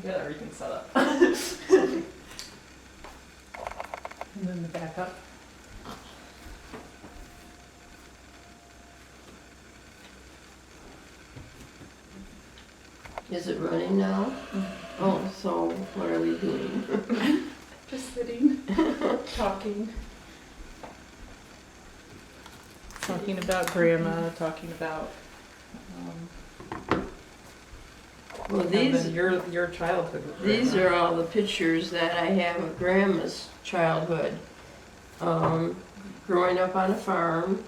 get everything set up. And then the backup. Is it running now? Oh, so what are we doing? Just sitting, talking. Talking about grandma, talking about Well, your childhood. with these grandma. are all the pictures that I have of Grandma's childhood. Growing up on a farm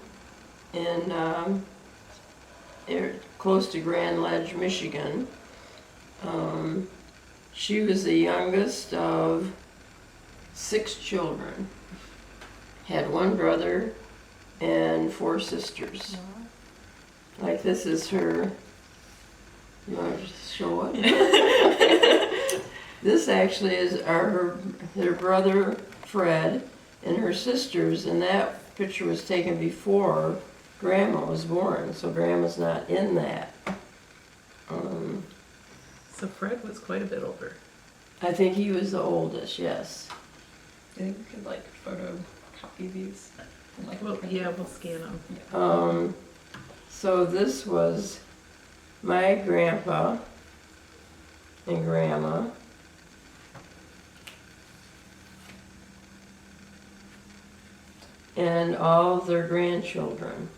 in close to Grand Ledge, Michigan. She was the youngest of 6 children. Had 1 brother and 4 sisters. Like this is her. You want to show it? This actually is her brother Fred and her sisters, and that picture was taken before Grandma was born, so Grandma's not in that. So Fred was quite a bit older. I think he was the oldest, yes. I think we could like photocopy these. And, like, Well, print yeah, them. we'll scan them. So this was my grandpa and grandma. And all of their grandchildren.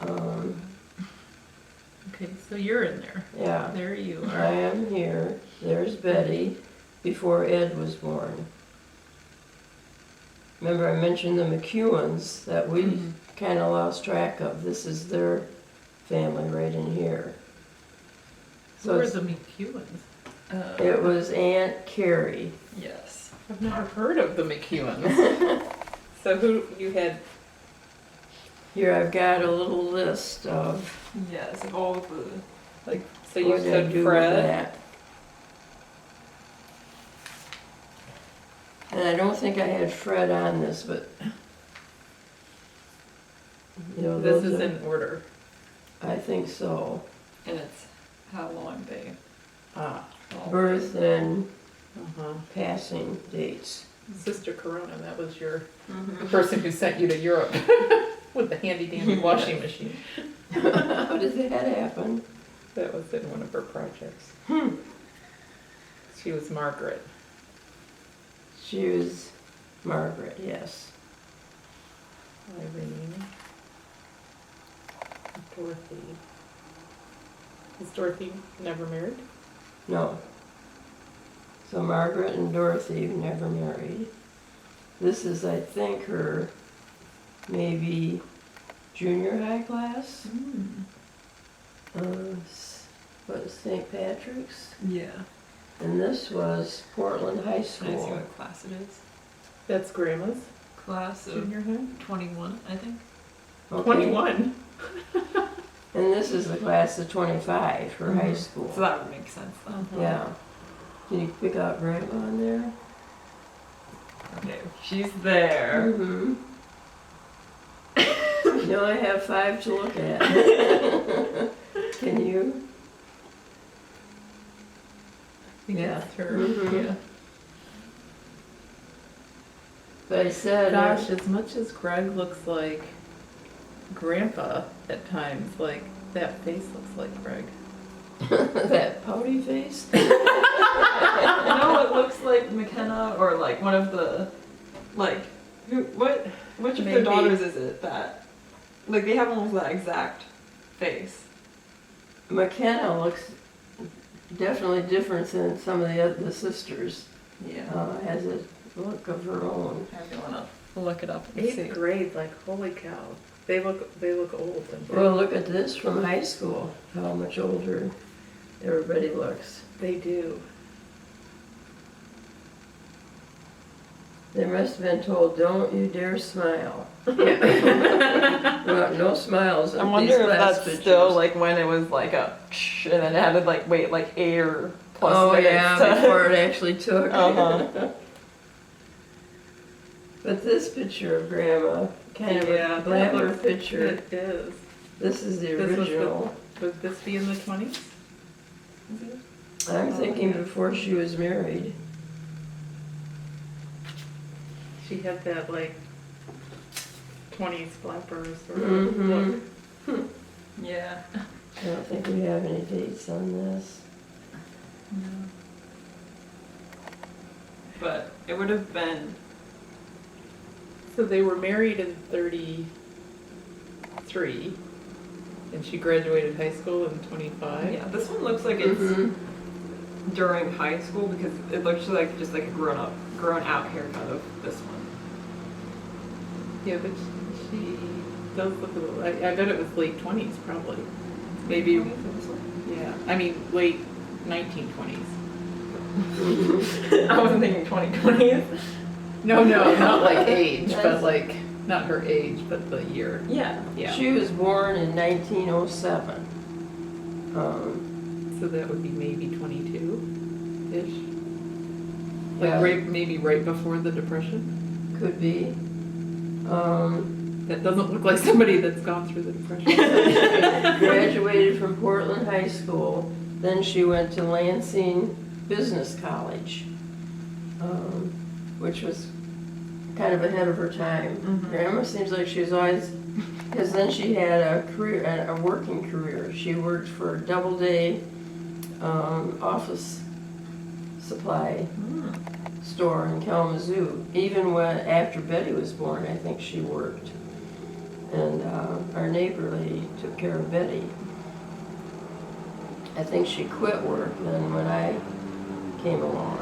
Okay, so you're in there. Yeah, There you I are. am here. There's Betty before Ed was born. Remember I mentioned the McEwens that we kind of lost track of. This is their family right in here. Who are it's- the McEwens? It was Aunt Carrie. Yes. I've never heard of the McEwens. So who you had? Here I've got a little list of Yes, of all of the like. So you what I said do with Fred. that. And I don't think I had Fred on this, but you know, This those is are- in order. I think so. And it's how long they Ah. all Birth and Uh-huh. passing dates. Sister Corona, that was the Mm-hmm. person who sent you to Europe with the handy dandy washing machine. How did that happen? That was in one of her projects. She was Margaret. She was Margaret, yes. Irene. Dorothy. Is Dorothy never married? No. So Margaret and Dorothy never married. This is, I think, her maybe junior high class. What, St. Patrick's? Yeah. And this was Portland High Can I see School. what class it is? That's Grandma's Class of junior high? 21, I think. Okay. 21. And this is the class of 25 for high school. So that would make sense then. Yeah. Can you pick out Grandma on there? Okay, she's there. Mm-hmm. No, I have 5 to look at. Can you? Yeah. That's her. Mhm. Yeah. But I said, Gosh, as much as Greg looks like Grandpa at times, like that face looks like Greg. that pouty face. No, it looks like McKenna or like one of the, like, which of Maybe. their daughters is it that, like, they have almost that exact face. McKenna looks definitely different than some of the sisters. Yeah. Has a look of her own. I don't wanna look it up and see. 8th grade, like holy cow. They look old. And Well, look at this from high school, how much older everybody looks. they do. They must have been told, don't you dare smile. Yeah. Well, no smiles I in wonder these if class that's pictures. still like when it was like a and then it had to like wait like 8 or plus Oh minutes yeah, to- before it actually took. Uh-huh. But this picture of Grandma, kind of Yeah, a glamour that picture. It is. This is the This was the- original. Would this be in the 20s? I'm Oh, thinking yeah. before she was married. She had that like 20s flappers sort of look. Mm-hmm. Yeah. I don't think we have any dates on this. But it would have been, So they were married in 33, and she graduated high school in 25. yeah, this one looks like it's Mhm. during high school because it looks like just like a grown out haircut of this one. Yeah, but she does look a little. I bet it was late 20s probably. Maybe. Yeah, I mean late 1920s. I wasn't thinking 2020s. No, not like age, That's- but like not her age, but the year. Yeah. Yeah. She was born in 1907. So that would be maybe 22-ish. Like Yeah. maybe right before the Depression. Could be. That doesn't look like somebody that's gone through the Depression. Graduated from Portland High School. Then she went to Lansing Business College, which was kind of ahead of her time. Mhm. Grandma seems like she was always, because then she had a career, a working career. She worked for a Doubleday office supply store in Kalamazoo. Even after Betty was born, I think she worked. And our neighbor lady took care of Betty. I think she quit work then when I came along.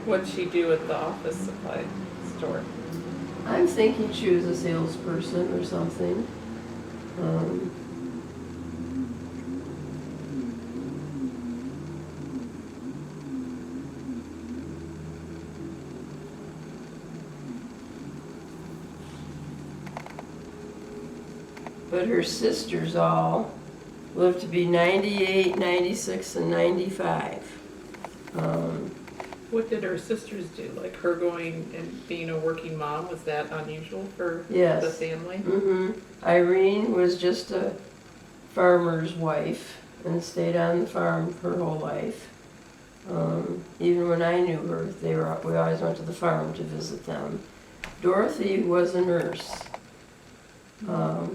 What'd she do at the office supply store? I'm thinking she was a salesperson or something. But her sisters all lived to be 98, 96, and 95. What did her sisters do? Like her going and being a working mom, was that unusual for Yes. the family? Irene was just a farmer's wife and stayed on the farm her whole life. Even when I knew her, we always went to the farm to visit them. Dorothy was a nurse,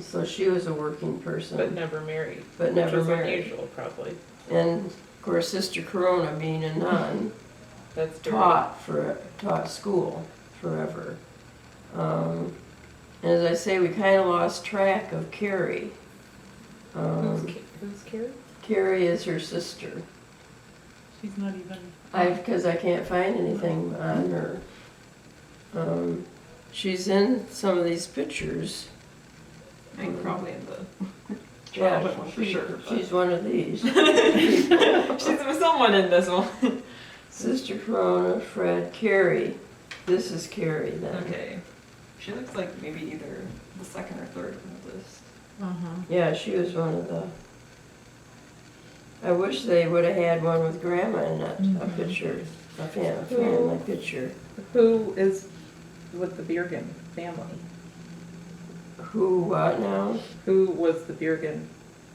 so she was a working person, But never married. but never Which was married. unusual, probably. And of course, Sister Corona, being a nun, That's dirty. taught school forever. And as I say, we kind of lost track of Carrie. Who's Carrie? Carrie is her sister. She's not even. Because I can't find anything on her. She's in some of these pictures. I think probably in the Yeah, childhood one for sure. but- she's one of these. She's someone in this one. Sister Corona, Fred, Carrie. This is Carrie then. Okay. She looks like maybe either the second or third on the list. Yeah, she was one of the. I wish they would have had one with Grandma in it, a picture, a family picture. Who is with the Biergen family? Who, what now? Who was the Biergen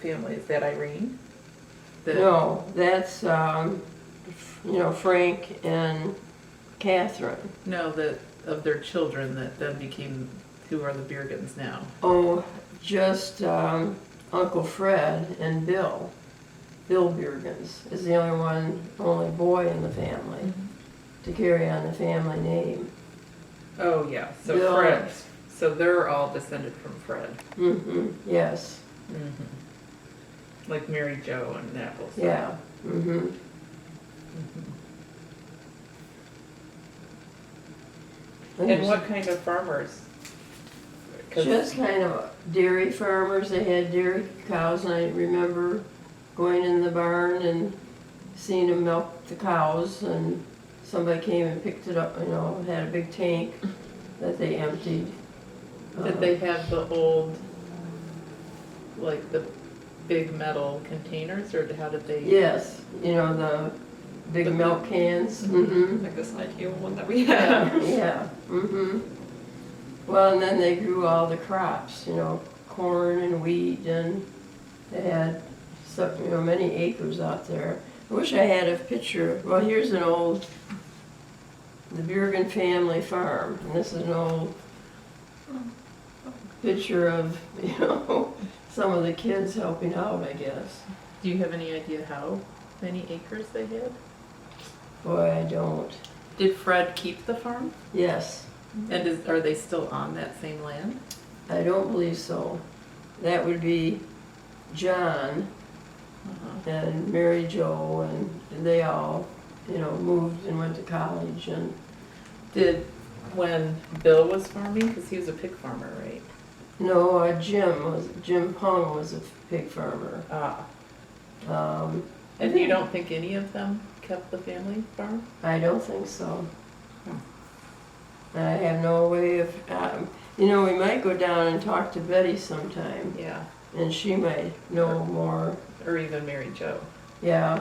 family? Is that Irene? No, that's, Frank and Catherine. No, of their children that then became, who are the Biergens now? Oh, just Uncle Fred and Bill. Bill Biergens is the only boy in the family to carry on the family name. Oh, yeah, so Bill. Fred. So they're all descended from Fred. Yes, Like Mary Jo and Apples. yeah, And what kind of farmers? 'Cause- Just kind of dairy farmers. They had dairy cows, and I remember going in the barn and seeing them milk the cows, and somebody came and picked it up, had a big tank that they emptied. Did they have the old, like the big metal containers, or how did they? Yes, the big milk cans. Like this ideal one that we have. Yeah. Well, and then they grew all the crops, corn and wheat, and they had many acres out there. I wish I had a picture. Well, here's an old, the Bergen family farm. And this is an old picture of, some of the kids helping out, I guess. Do you have any idea how many acres they had? Boy, I don't. Did Fred keep the farm? Yes, And are they still on that same land? I don't believe so. That would be John Uh-huh. and Mary Jo, and they all, moved and went to college. And Did, when Bill was farming, because he was a pig farmer, right? no, Jim Pung was a pig farmer. Ah. And You don't think any of them kept the family farm? I don't think so. I have no way of, we might go down and talk to Betty sometime, Yeah. and she might know more. Or even Mary Jo. Yeah,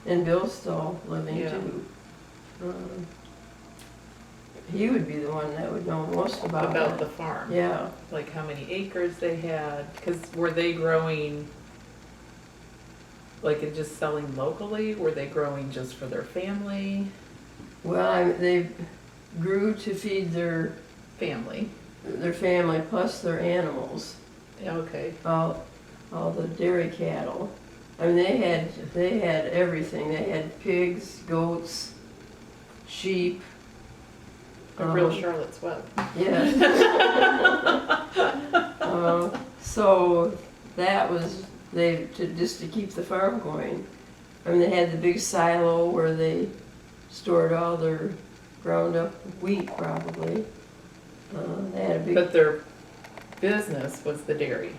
and Bill's still living Yeah. too. He would be the one that would know most about About it. the farm. Yeah, Like how many acres they had, because were they growing, like just selling locally? Were they growing just for their family? well, they grew to feed their Family. family plus their animals, Yeah, okay. all the dairy cattle. I mean, they had everything. They had pigs, goats, sheep. A real Charlotte's Web. Yes. So that was just to keep the farm going. I mean, they had the big silo where they stored all their ground up wheat, probably. They had a big. But their business was the dairy,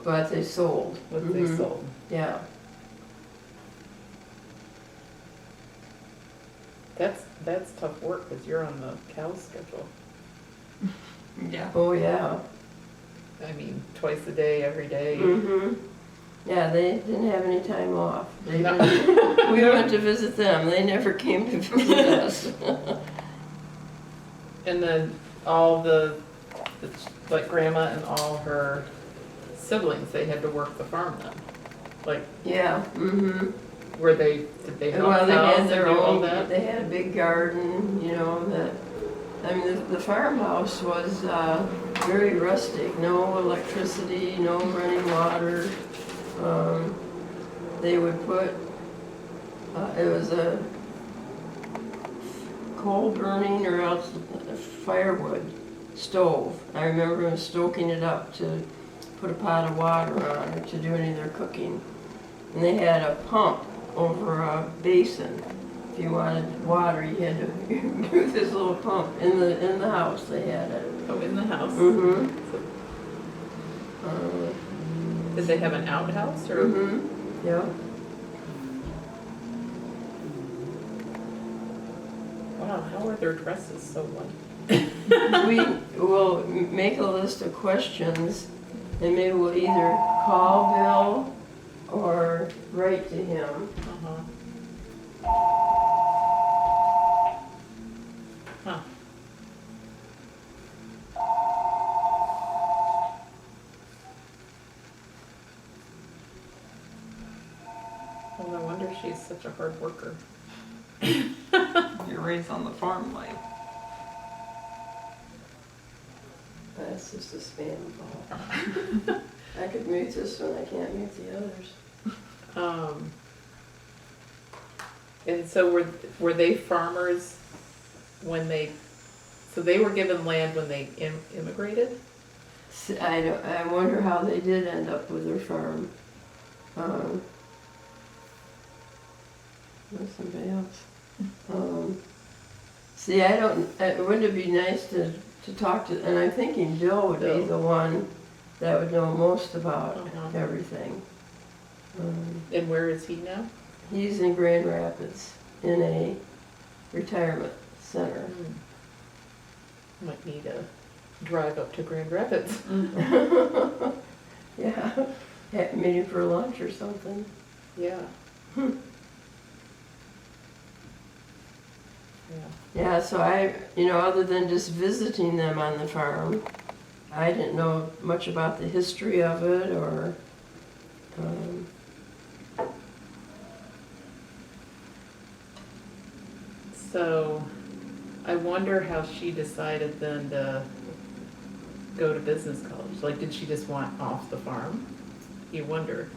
But they sold. what they sold. Yeah. That's tough work, because you're on the cow schedule. Yeah. Oh yeah. I mean, twice a day, every day. Yeah, they didn't have any time off. They No. didn't- we went to visit them. They never came to visit us. And then all like grandma and all her siblings, they had to work the farm then. Like, Yeah. did they help Well, they out had and their do all own. that? They had a big garden. That. I mean, the farmhouse was very rustic. No electricity, no running water. They would put. It was a coal burning or else a firewood stove. I remember them stoking it up to put a pot of water on or to do any of their cooking. And they had a pump over a basin. If you wanted water, you had to do this little pump in the house. They had it. Oh, in the house? Mm-hmm. Did they have an outhouse or? Mm-hmm. Yeah. Wow, how are their dresses so white? We will make a list of questions, and maybe we'll either call Bill or write to him. Uh-huh. Huh. Well, no wonder she's such a hard worker. You're raised on the farm life. That's just a spam call. I could mute this one, I can't mute the others. And so were they farmers when so they were given land when they immigrated? I wonder how they did end up with their farm. There's somebody else. See, wouldn't it be nice to talk to, and I'm thinking Bill would be the one that would know most about everything. And where is he now? He's in Grand Rapids in a retirement center. Might need to drive up to Grand Rapids. Yeah, maybe for lunch or something. Yeah. Yeah, so other than just visiting them on the farm, I didn't know much about the history of it or, So, I wonder how she decided then to go to business college. Like, did she just want off the farm? You wonder.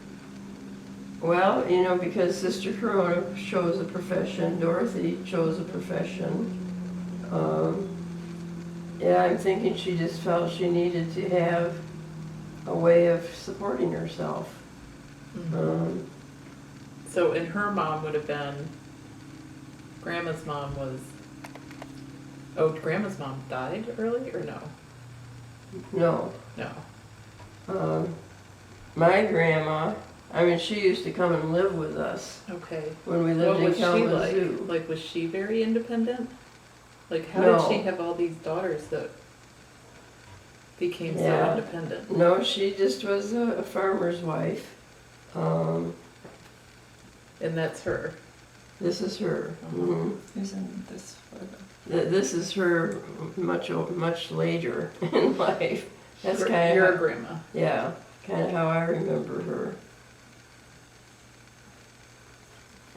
Well, you know, because Sister Corona chose a profession, Dorothy chose a profession. Yeah, I'm thinking she just felt she needed to have a way of supporting herself. Mhm. So, and her mom would have been, Grandma's mom was, oh, Grandma's mom died early or no? No. No. My grandma, I mean, she used to come and live with us Okay. when we What lived in was she like? Kalamazoo. Like, was she very independent? Like, how No. did she have all these daughters that became so Yeah. independent? No, she just was a farmer's wife. And that's her. This is her. Mhm. Who's in this photo? This is her much later in life. That's kind Your of, grandma. yeah, kind of how I remember her.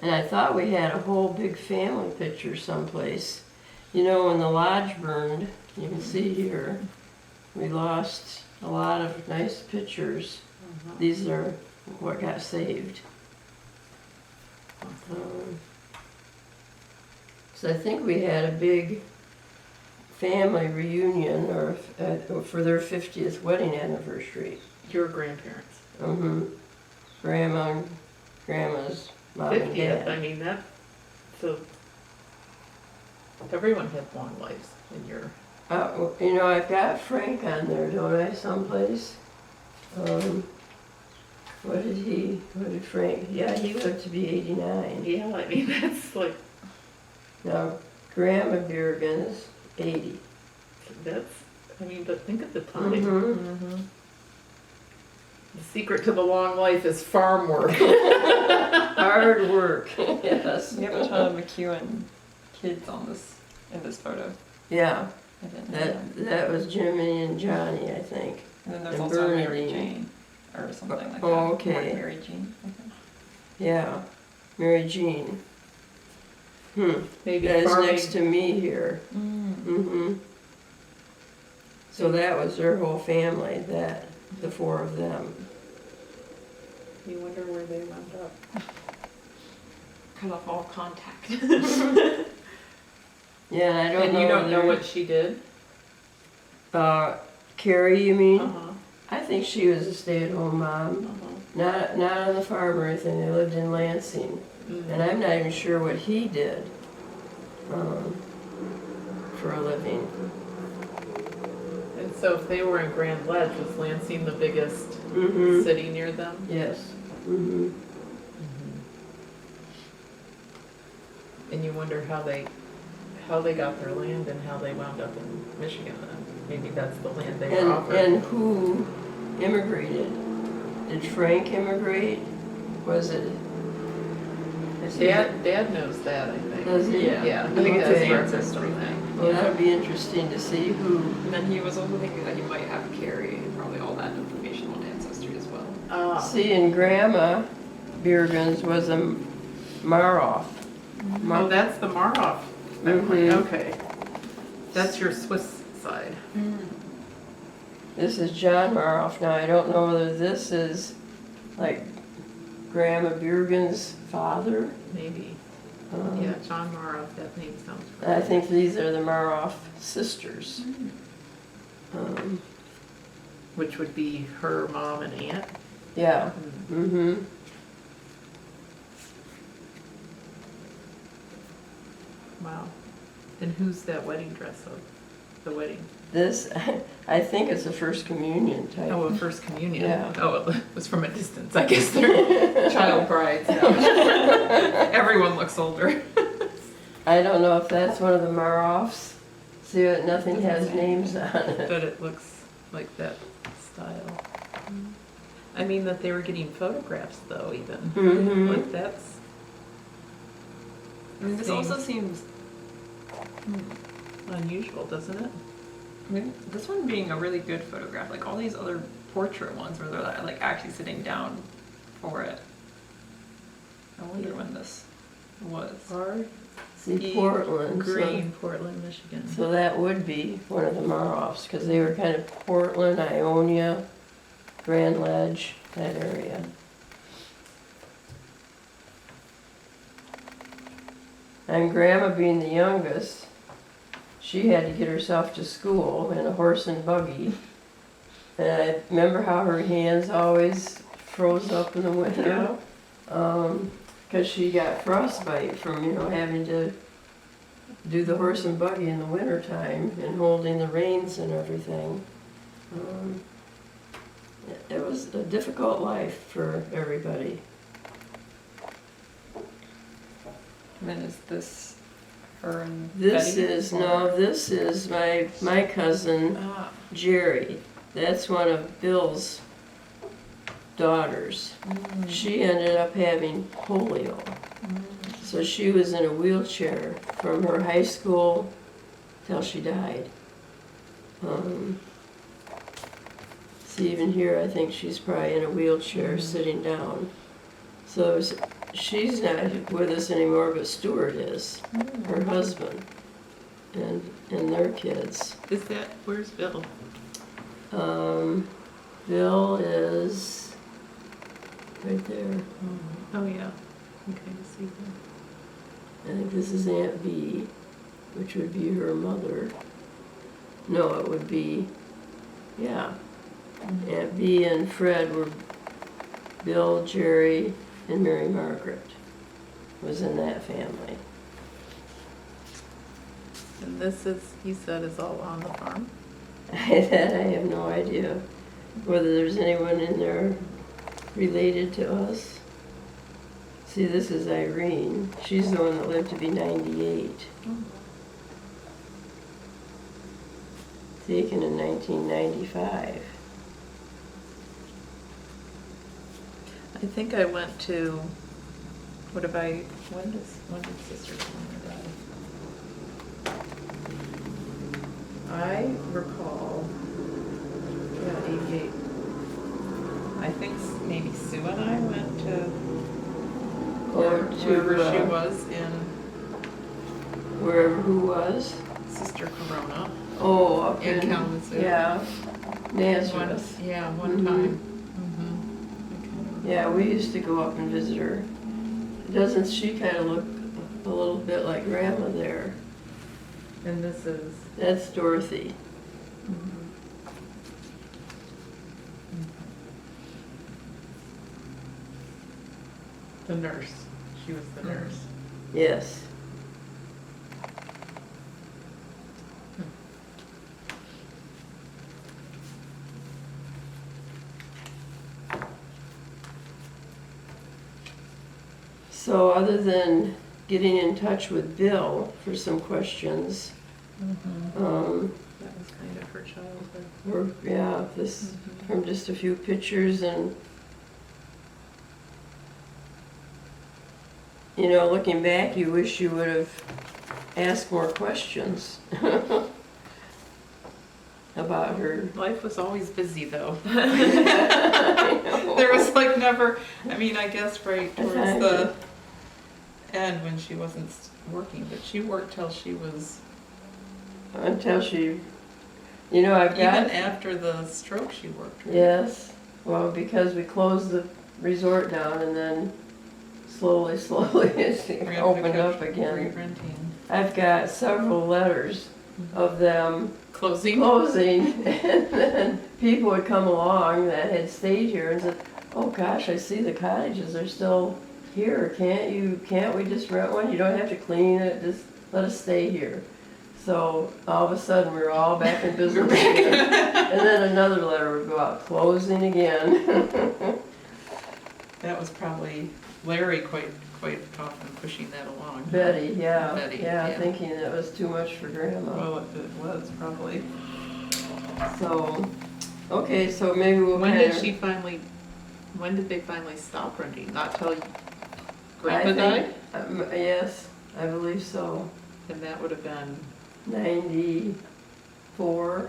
And I thought we had a whole big family picture someplace. You know, when the lodge burned, you can see here, we lost a lot of nice pictures. These are what got saved. So I think we had a big family reunion for their 50th wedding anniversary. Your grandparents. Grandma and Grandma's mom and 50th, I dad. mean, that, so, everyone had long lives in your, You know, I've got Frank on there, don't I, someplace? What did Frank, yeah, he lived to be 89. yeah, I mean, that's like, Now, Grandma Birgen's 80. that's, I mean, but think of the time. Mhm. The secret to the long life is farm work. Hard work, yes. You have a ton of McEwen kids on this, in this photo. Yeah, I didn't know that. that was Jimmy and Johnny, I think. And then there's and also Mary Bernadine. Jane, or something like that. Oh, okay. Or Mary Jean, I think. Yeah, Mary Jean. Maybe That's farming. next to me here. So that was their whole family, the four of them. You wonder where they wound up. Cut off all contact. Yeah, I don't And know. you don't know whether- what she did? Carrie, you mean? Uh-huh. I think she was a stay-at-home mom. Uh-huh. Not on the farm or anything. They lived in Lansing. And I'm not even sure what he did for a living. And so if they were in Grand Ledge, was Lansing the biggest city near them? Yes. And you wonder how they got their land and how they wound up in Michigan then. Maybe that's the land they were offered. And who immigrated? Did Frank immigrate? Was it? Dad knows that, I think. Does he? Yeah, I think it's Okay. his ancestry thing. Well, that'll be interesting to see who. And then he was also thinking that he might have Carrie and probably all that information on Ancestry as well. See, and Grandma Birgen's was a Maroff. Oh, that's the Maroff family, Mhm. okay. That's your Swiss side. This is John Maroff. Now, I don't know whether this is like Grandma Birgen's father. Maybe. Um, Yeah, John Maroff, that name sounds I familiar. think these are the Maroff sisters. Which would be her mom and aunt. Yeah. Mm-hmm. Wow. And who's that wedding dress of? The wedding? This, I think it's a First Communion type. Oh, a First Communion. Yeah. Oh, it was from a distance, I guess they're child brides. Everyone looks older. I don't know if that's one of the Maroffs. See, nothing has names on it. But it looks like that style. I mean that they were getting photographs though, even. Mhm. Like that's I mean, this also seems unusual, doesn't it? I mean, this one being a really good photograph, like all these other portrait ones where they're like actually sitting down for it. I wonder when this was. Hard See, Portland. Green, Portland, Michigan. So that would be one of the Maroffs, because they were kind of Portland, Ionia, Grand Ledge, that area. And Grandma being the youngest, she had to get herself to school in a horse and buggy. And I remember how her hands always froze up in the winter. Because she got frostbite from, having to do the horse and buggy in the winter time and holding the reins and everything. It was a difficult life for everybody. And is this her and This Betty? is my cousin Ah, Jerry. That's one of Bill's daughters. She ended up having polio. So she was in a wheelchair from her high school till she died. See, even here, I think she's probably in a wheelchair sitting down. So she's not with us anymore, but Stuart is, her husband, and their kids. where's Bill? Bill is right there. Oh, yeah. You kind of see him. I think this is Aunt B, which would be her mother. No, it would be, yeah. Aunt B and Fred were Bill, Jerry, and Mary Margaret was in that family. And this is, he said, is all on the farm? That I have no idea whether there's anyone in there related to us. See, this is Irene. She's the one that lived to be 98. Taken in 1995. I think I went to, when did Sister Connor die? I recall, yeah, 88. I think maybe Sue and I went to wherever she was in Wherever who was? Sister Corona. Oh, up In in Kalamazoo. Yeah, Nazareth. One Mhm. time. Yeah, we used to go up and visit her. Doesn't she kind of look a little bit like Grandma there? And this is. That's Dorothy. The nurse. She was the nurse. Yes. So other than getting in touch with Bill for some questions, That was kind of her childhood. this from just a few pictures and looking back, you wish you would have asked more questions about her. Life was always busy though. I know. There was like never, I guess right towards find the end when she wasn't working, but she worked till she was, Until she, I've got. even after the stroke she worked. Right? Yes, well, because we closed the resort down and then slowly it's We opened up again. Re-renting. I've got several letters of them Closing. closing, and then people would come along that had stayed here and said, "Oh gosh, I see the cottages are still here. Can't we just rent one? You don't have to clean it. Just let us stay here." So all of a sudden, we were all back in business again. And then another letter would go out, closing again. That was probably Larry quite often pushing that along. Betty, yeah, Betty, yeah, yeah. thinking it was too much for Grandma. Well, it was probably. So, okay, so maybe we'll When kinda- did they finally stop renting? Not till I Grandpa think- died? Yes, I believe so. And that would have been, 94,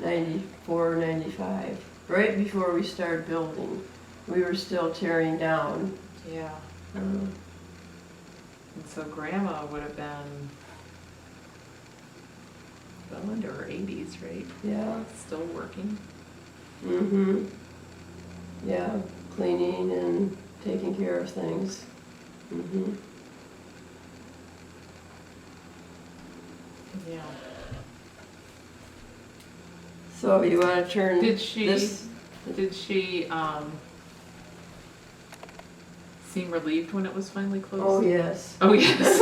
95, right before we started building. We were still tearing down. yeah. And so grandma would have been well into her 80s, right? Yeah. Still working. Mm-hmm. Yeah, cleaning and taking care of things. Mm-hmm. Yeah. So you want to turn Did she this? seem relieved when it was finally closed? Oh yes. Oh yes.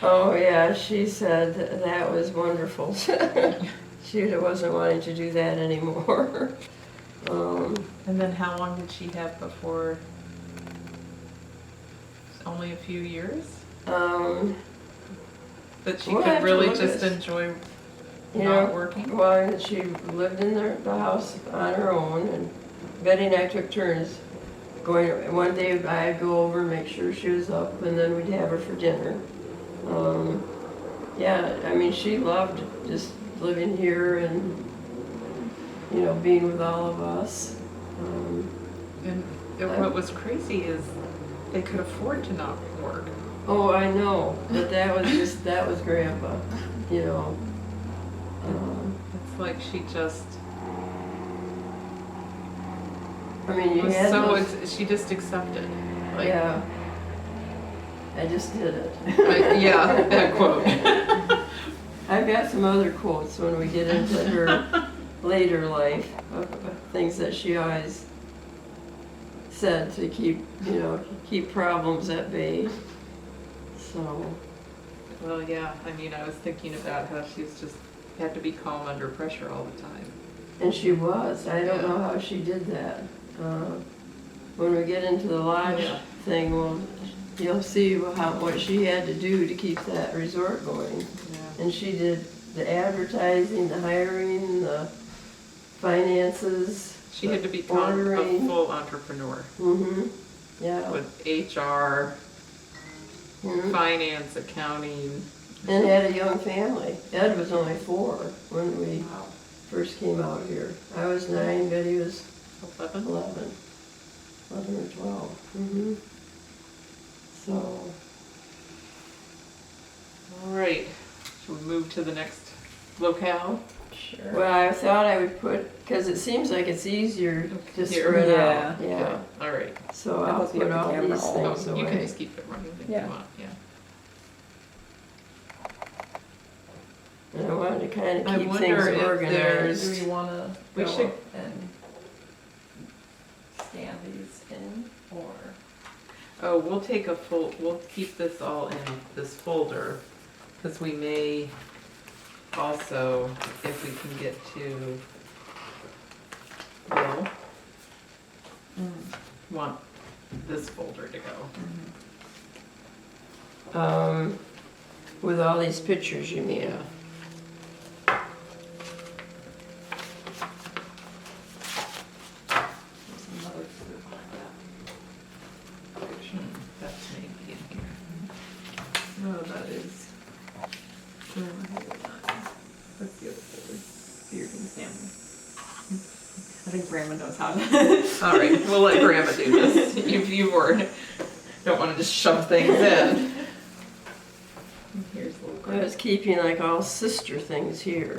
Oh yeah, she said that was wonderful. She wasn't wanting to do that anymore. And then how long did she have before? Only a few years? That she We'll could have to really look just at- enjoy You not know, working? well, she lived in the house on her own, and Betty and I took turns going. One day I'd go over and make sure she was up, and then we'd have her for dinner. Yeah, I mean, she loved just living here and, you know, being with all of us. And what was crazy is they could afford to not work. Oh, I know, but that was Grandpa, you know. It's like she just I mean, you was had so those, she just accepted. Like, yeah. I just did it. yeah, that quote. I've got some other quotes when we get into her later life of things that she always said to keep, you know, keep problems at bay. So, Well, yeah. I mean, I was thinking about how she's just had to be calm under pressure all the time. and she was. I don't Yeah. know how she did that. When we get into the lodge Yeah. thing, you'll see what she had to do to keep that resort going. Yeah. And she did the advertising, the hiring, the finances. She had to become ordering. a full entrepreneur Mm-hmm. Yeah. with HR, Mhm. finance, accounting. And had a young family. Ed was only 4 when we Wow. first came out here. I was 9, Betty was 11? 11 or 12. Mm-hmm. So, All right. Should we move to the next locale? Sure. well, I thought I would put, because it seems like it's easier to Here. spread Yeah. out. Yeah. Okay. All right. So I I'll hope you put have the all camera these on. things Oh, you can away. just keep it running if Yeah. you want. Yeah. And I wanted to kind I of keep wonder things if Do organized. we want to We go should- and scan these in, or? Oh, we'll keep this all in this folder, because we may also, if we can get to Bill, want this folder to go. With all these pictures, you mean? Yeah. There's another group on that picture. That's maybe in here. No, that is. That's the other folder. Beard and family. I think Grandma knows how to. All right, we'll let Grandma do this. If you don't want to just shove things in. Here's little I Grandma. was keeping like all sister things here.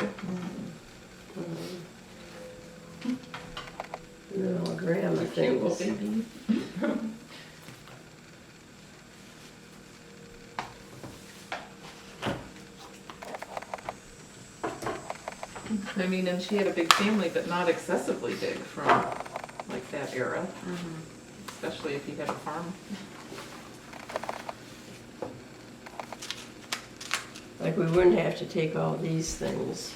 And then all grandma Cute little things. baby. I mean, and she had a big family, but not excessively big from like that era, especially if you had a farm. Like we wouldn't have to take all these things.